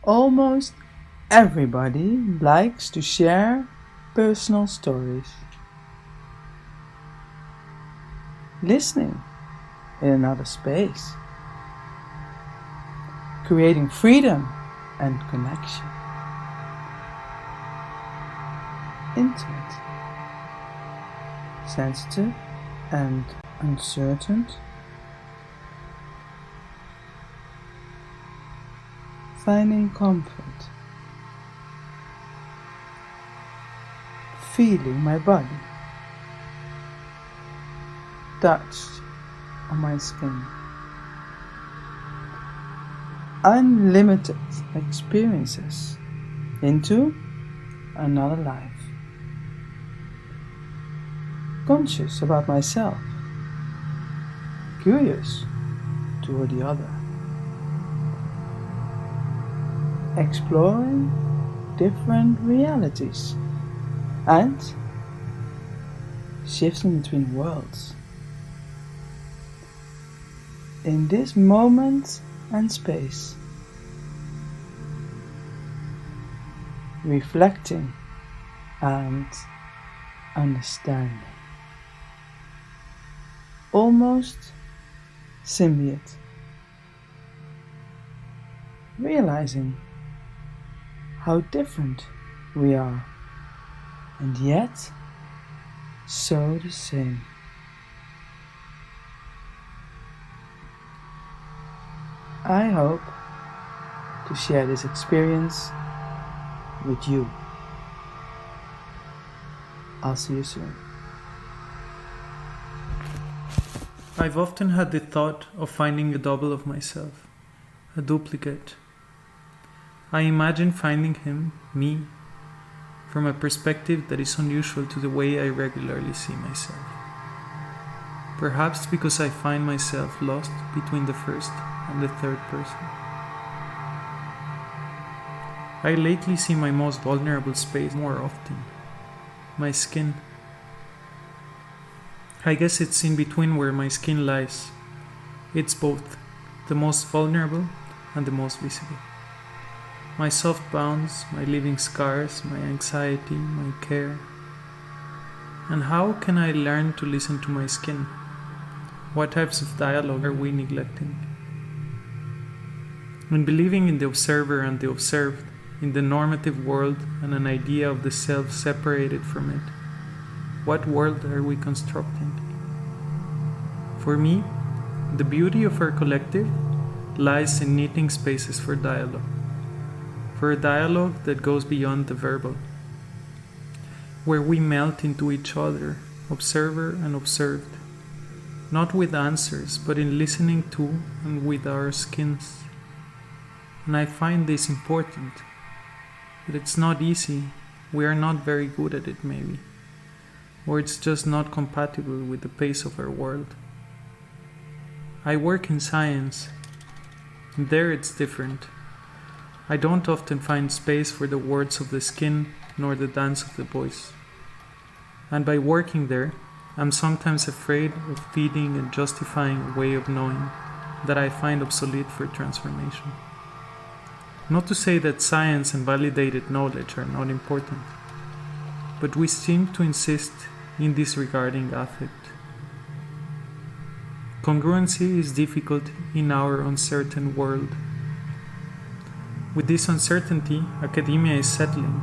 Almost everybody likes to share personal stories. Listening in another space. Creating freedom and connection. Intimate. Sensitive and uncertain. Finding comfort. Feeling my body. Touched on my skin. Unlimited experiences into another life. Conscious about myself. Curious toward the other. Exploring different realities and shifting between worlds. In this moment and space, reflecting and understanding. Almost symbiote. Realizing how different we are, and yet so the same. I hope to share this experience with you. I'll see you soon. I've often had the thought of finding a double of myself, a duplicate. I imagine finding him, me, from a perspective that is unusual to the way I regularly see myself. Perhaps because I find myself lost between the first and the third person. I lately see my most vulnerable space more often, my skin. I guess it's in between where my skin lies. It's both the most vulnerable and the most visible. My soft bounds, my living scars, my anxiety, my care. And how can I learn to listen to my skin? What types of dialogue are we neglecting? In believing in the observer and the observed, in the normative world and an idea of the self separated from it, what world are we constructing? For me, the beauty of our collective lies in knitting spaces for dialogue. For a dialogue that goes beyond the verbal, where we melt into each other, observer and observed, not with answers, but in listening to and with our skins. And I find this important, but it's not easy, we are not very good at it maybe, or it's just not compatible with the pace of our world. I work in science, and there it's different. I don't often find space for the words of the skin nor the dance of the voice. And by working there, I'm sometimes afraid of feeding and justifying a way of knowing that I find obsolete for transformation. Not to say that science and validated knowledge are not important, but we seem to insist in disregarding affect. Congruency is difficult in our uncertain world. With this uncertainty, academia is settling,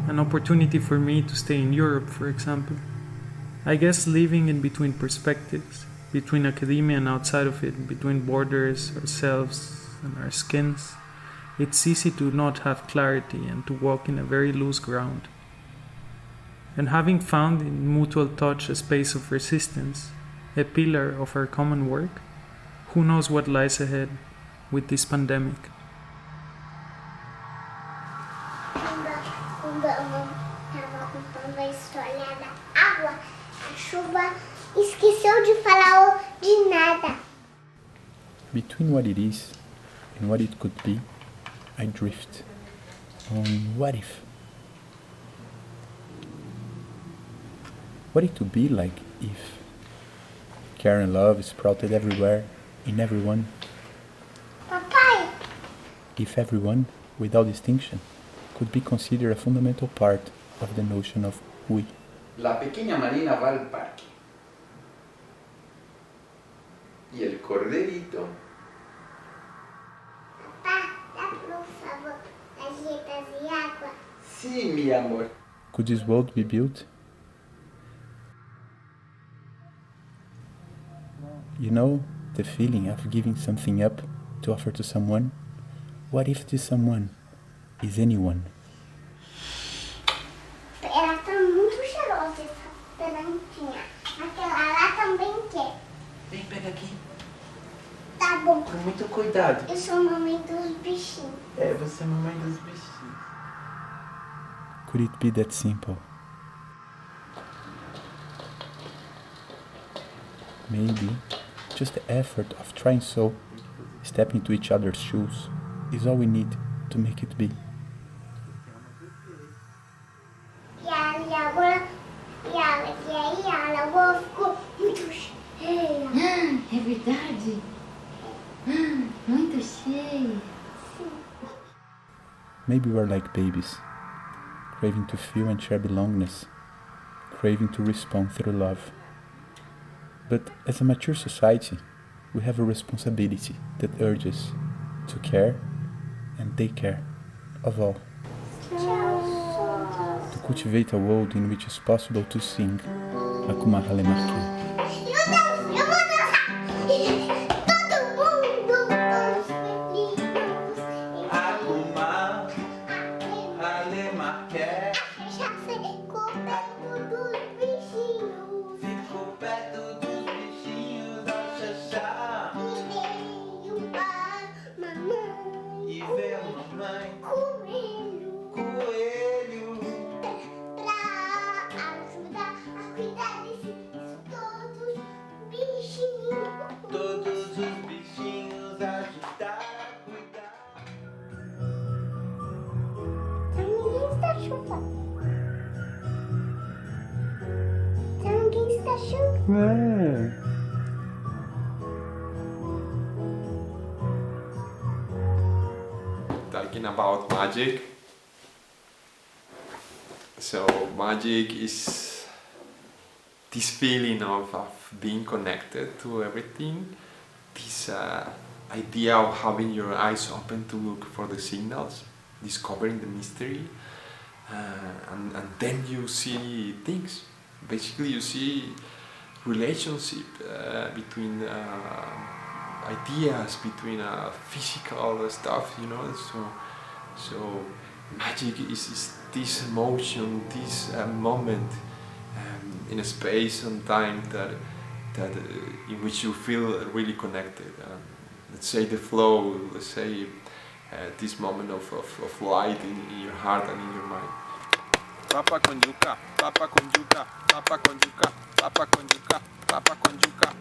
an opportunity for me to stay in Europe, for example. I guess living in between perspectives, between academia and outside of it, between borders, ourselves and our skins, it's easy to not have clarity and to walk in a very loose ground. And having found in mutual touch a space of resistance, a pillar of our common work, who knows what lies ahead with this pandemic. Quando a mãe estava contando a história da água, a chuva esqueceu de falar de nada. Between what it is and what it could be, I drift on what if. What it could be like if care and love sprouted everywhere, in everyone. Papai, If everyone without distinction, could be considered a fundamental part of the notion of we. La pequeña Marina va al parque. Y el corderito. Papá, dá por favor galletas e água? Sí, mi amor. Could this world be built? You know the feeling of giving something up to offer to someone? What if this someone is anyone? Ela tá muito cheirosa, essa plantinha. Aquela lá também quer. Vem, pega aqui. Tá bom. Com muito cuidado. Eu sou a mamãe dos bichinhos. É, você é a mamãe dos bichinhos. Could it be that simple? Maybe just the effort of trying so, step into each other's shoes, is all we need to make it be. E aí a lagoa ficou muito cheia. É verdade? Muito cheia. Maybe we're like babies, craving to feel and share belongingness, craving to respond through love. But as a mature society, we have a responsibility that urges to care and take care of all. To cultivate a world in which it's possible to sing Akuma Halemarke. Eu vou dançar. Todo mundo dança feliz. Akuma Halemarke. Já ficou perto dos bichinhos. Fico perto dos bichinhos a chachá. E veio a mamãe. E vê a mamãe. Coelho. Coelho. Pra ajudar a cuidar desses todos bichinhos. Todos os bichinhos ajudar a cuidar. Ninguém está chupando. Ninguém está chupando. Talking about magic. So magic is this feeling of being connected to everything, this idea of having your eyes open to look for the signals, discovering the mystery, and then you see things. Basically you see relationship between ideas, between physical stuff, you know. So magic is this emotion, this moment in a space and time that in which you feel really connected. Let's say the flow, let's say this moment of light in your heart and in your mind. Papa con yuca, papa con yuca, papa con yuca, papa con yuca, papa con yuca.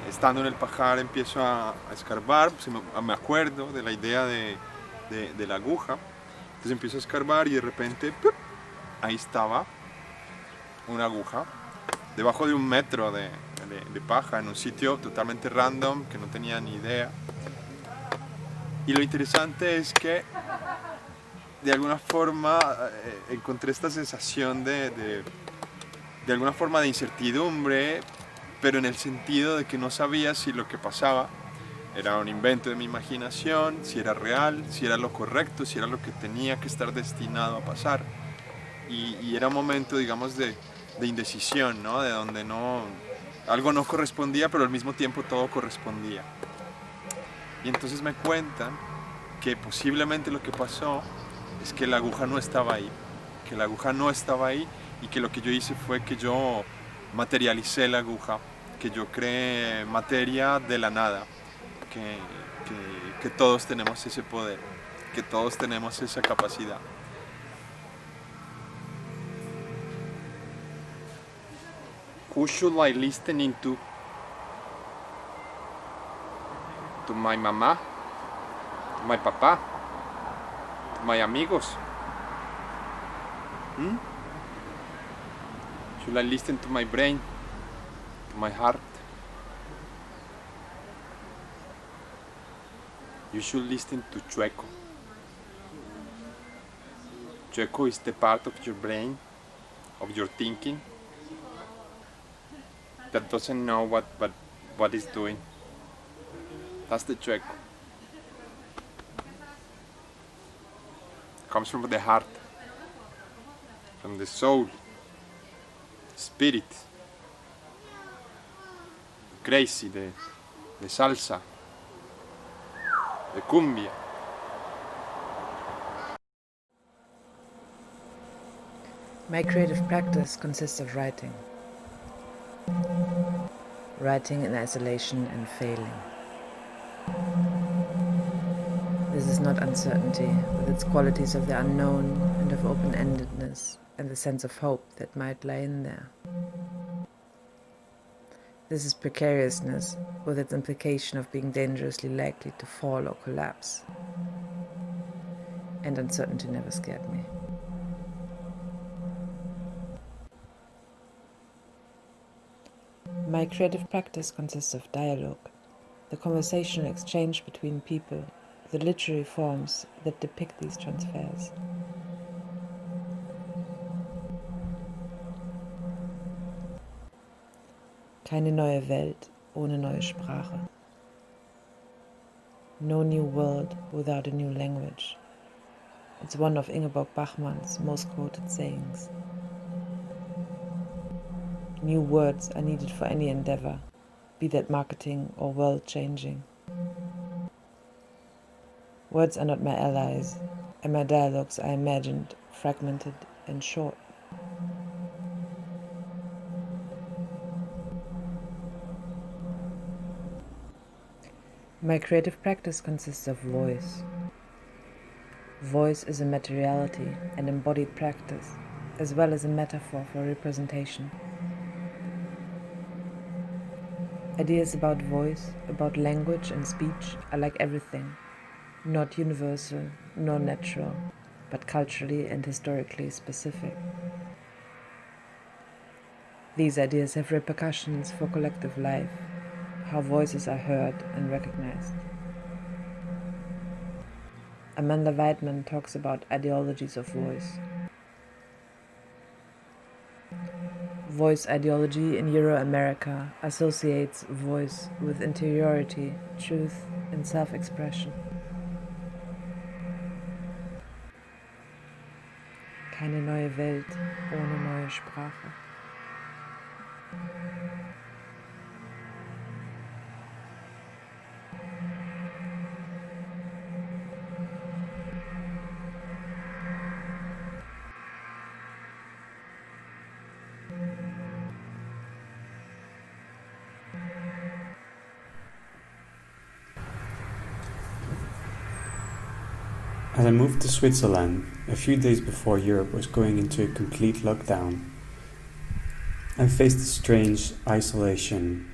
Estando en el pajar empiezo a escarbar, me acuerdo de la idea de la aguja, entonces empiezo a escarbar y de repente ¡pup! Ahí estaba una aguja debajo de 1 metro de paja en un sitio totalmente random que no tenía ni idea. Y lo interesante es que de alguna forma encontré esta sensación de alguna forma de incertidumbre, pero en el sentido de que no sabía si lo que pasaba era un invento de mi imaginación, si era real, si era lo correcto, si era lo que tenía que estar destinado a pasar. Y era un momento, digamos, de indecisión, ¿no? De donde algo no correspondía, pero al mismo tiempo todo correspondía. Y entonces me cuentan que posiblemente lo que pasó es que la aguja no estaba ahí, y que lo que yo hice fue que yo materialicé la aguja, que yo creé materia de la nada, que todos tenemos ese poder, que todos tenemos esa capacidad. Who should I listen to? To my mama? To my papa? To my amigos? Should I listen to my brain? To my heart? you should listen to Chueco. Chueco is the part of your brain, of your thinking, that doesn't know what it's doing. That's the Chueco. Comes from the heart, from the soul, spirit, crazy, the salsa, the cumbia. My creative practice consists of writing. Writing in isolation and failing. This is not uncertainty, with its qualities of the unknown and of open-endedness and the sense of hope that might lie in there. This is precariousness, with its implication of being dangerously likely to fall or collapse. And uncertainty never scared me. My creative practice consists of dialogue, the conversational exchange between people, the literary forms that depict these transfers. Keine neue Welt ohne neue Sprache. No new world without a new language. It's one of Ingeborg Bachmann's most quoted sayings. New words are needed for any endeavor, be that marketing or world-changing. Words are not my allies, and my dialogues are imagined, fragmented, and short. My creative practice consists of voice. Voice is a materiality and embodied practice, as well as a metaphor for representation. Ideas about voice, about language and speech are like everything, not universal nor natural, but culturally and historically specific. These ideas have repercussions for collective life, how voices are heard and recognized. Amanda Weidman talks about ideologies of voice. Voice ideology in Euro-America associates voice with interiority, truth, and self-expression. Keine neue Welt ohne neue Sprache. As I moved to Switzerland, a few days before Europe was going into a complete lockdown, I faced a strange isolation,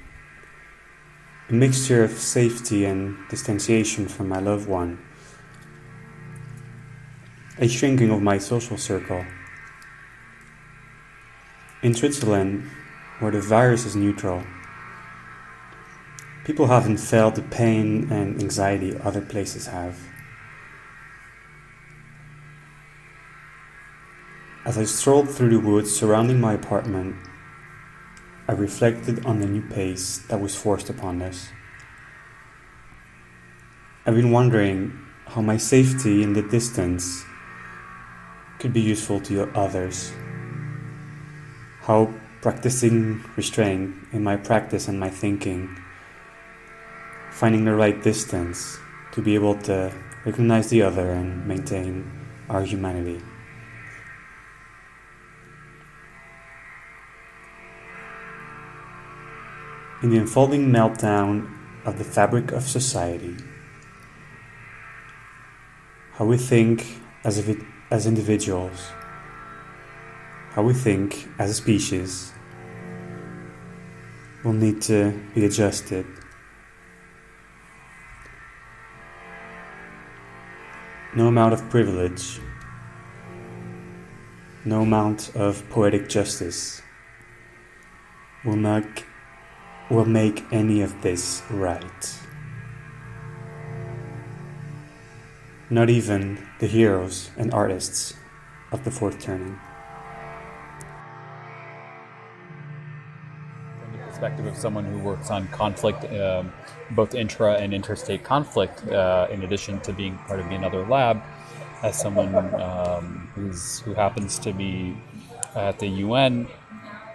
a mixture of safety and distanciation from my loved one, a shrinking of my social circle. In Switzerland, where the virus is neutral, people haven't felt the pain and anxiety other places have. As I strolled through the woods surrounding my apartment, I reflected on the new pace that was forced upon us. I've been wondering how my safety in the distance could be useful to others, how practicing restraint in my practice and my thinking, finding the right distance to be able to recognize the other and maintain our humanity. In the unfolding meltdown of the fabric of society, how we think as individuals, how we think as a species, will need to be adjusted. No amount of privilege, no amount of poetic justice will make any of this right. not even the heroes and artists of the fourth turning. From the perspective of someone who works on conflict, both intra and interstate conflict, in addition to being part of BeAnotherLab, as someone who happens to be at the UN,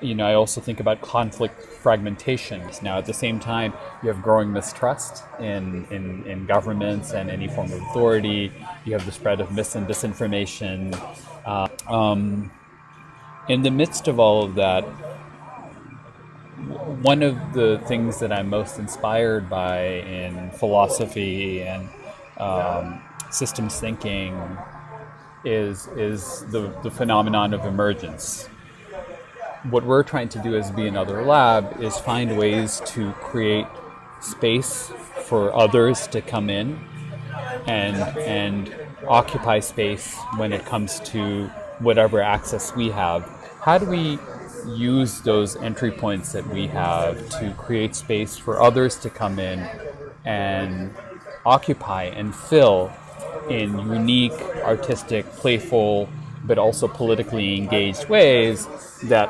I also think about conflict fragmentations. Now, at the same time, you have growing mistrust in governments and any form of authority. You have the spread of mis and disinformation. In the midst of all of that, one of the things that I'm most inspired by in philosophy and systems thinking is the phenomenon of emergence. What we're trying to do as BeAnotherLab is find ways to create space for others to come in and occupy space when it comes to whatever access we have. How do we use those entry points that we have to create space for others to come in and occupy and fill in unique, artistic, playful, but also politically engaged ways that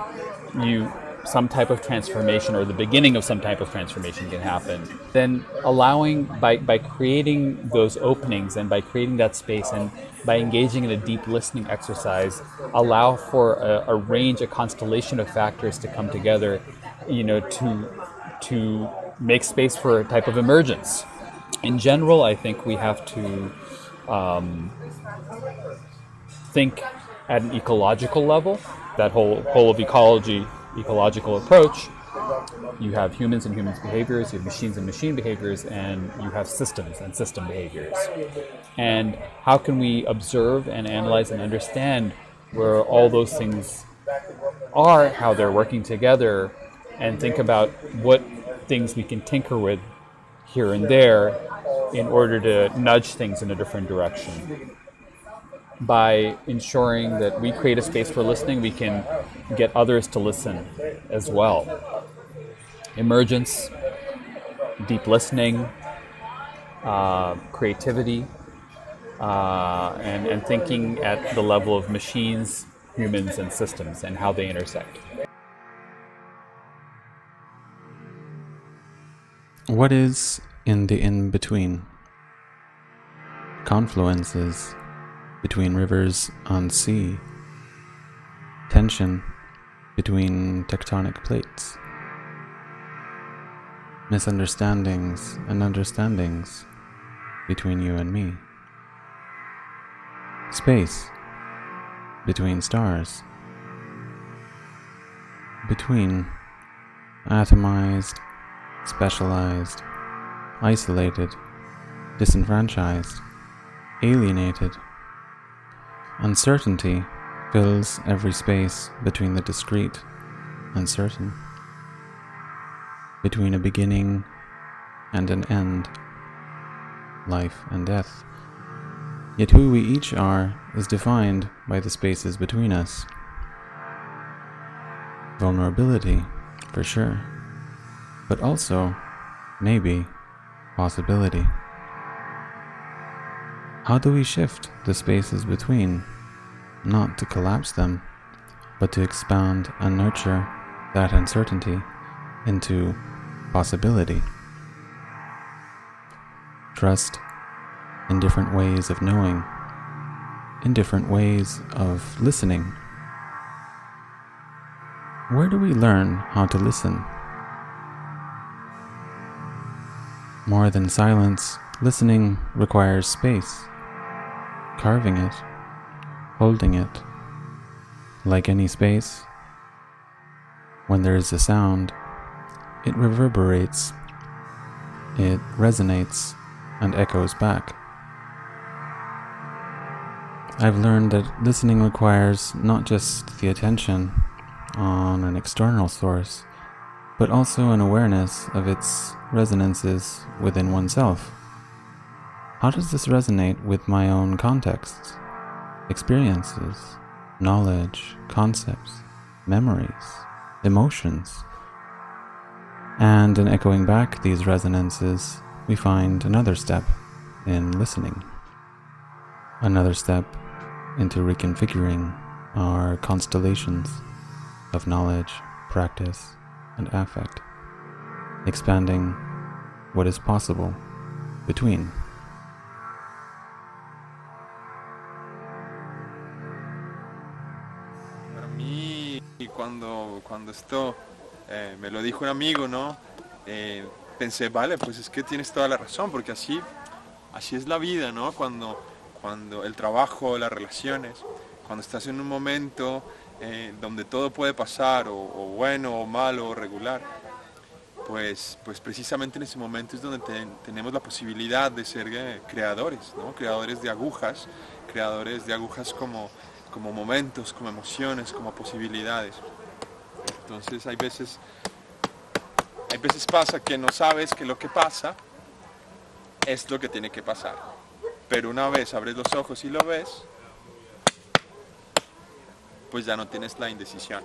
some type of transformation or the beginning of some type of transformation can happen. Then allowing, by creating those openings and by creating that space and by engaging in a deep listening exercise, allow for a range, a constellation of factors to come together, to make space for a type of emergence. In general, I think we have to think at an ecological level, that whole of ecological approach. You have humans and humans behaviors, you have machines and machine behaviors, and you have systems and system behaviors. And how can we observe and analyze and understand where all those things are, how they're working together, and think about what things we can tinker with here and there in order to nudge things in a different direction. By ensuring that we create a space for listening, we can get others to listen as well. Emergence, deep listening, creativity, and thinking at the level of machines, humans, and systems, and how they intersect. What is in the in-between? Confluences between rivers on sea, tension between tectonic plates, misunderstandings and understandings between you and me, space between stars, between atomized, specialized, isolated, disenfranchised, alienated. Uncertainty fills every space between the discrete and certain, between a beginning and an end, life and death. Yet who we each are is defined by the spaces between us. Vulnerability, for sure, but also, maybe, possibility. How do we shift the spaces between, not to collapse them, but to expand and nurture that uncertainty into possibility? Trust in different ways of knowing, in different ways of listening. Where do we learn how to listen? More than silence, listening requires space. Carving it, holding it. Like any space, when there is a sound, it reverberates, it resonates and echoes back. I've learned that listening requires not just the attention on an external source, but also an awareness of its resonances within oneself. How does this resonate with my own contexts, experiences, knowledge, concepts, memories, emotions? And in echoing back these resonances, we find another step in listening. Another step into reconfiguring our constellations of knowledge, practice, and affect, expanding what is possible between. Para mí, cuando esto me lo dijo un amigo, ¿no? Pensé, vale, pues es que tienes toda la razón, porque así es la vida, ¿no? Cuando el trabajo, las relaciones, cuando estás en un momento donde todo puede pasar, o bueno, o malo, o regular, pues precisamente en ese momento es donde tenemos la posibilidad de ser creadores, ¿no? Creadores de agujas como momentos, como emociones, como posibilidades. Entonces hay veces pasa que no sabes que lo que pasa es lo que tiene que pasar. Pero una vez abres los ojos y lo ves, pues ya no tienes la indecisión.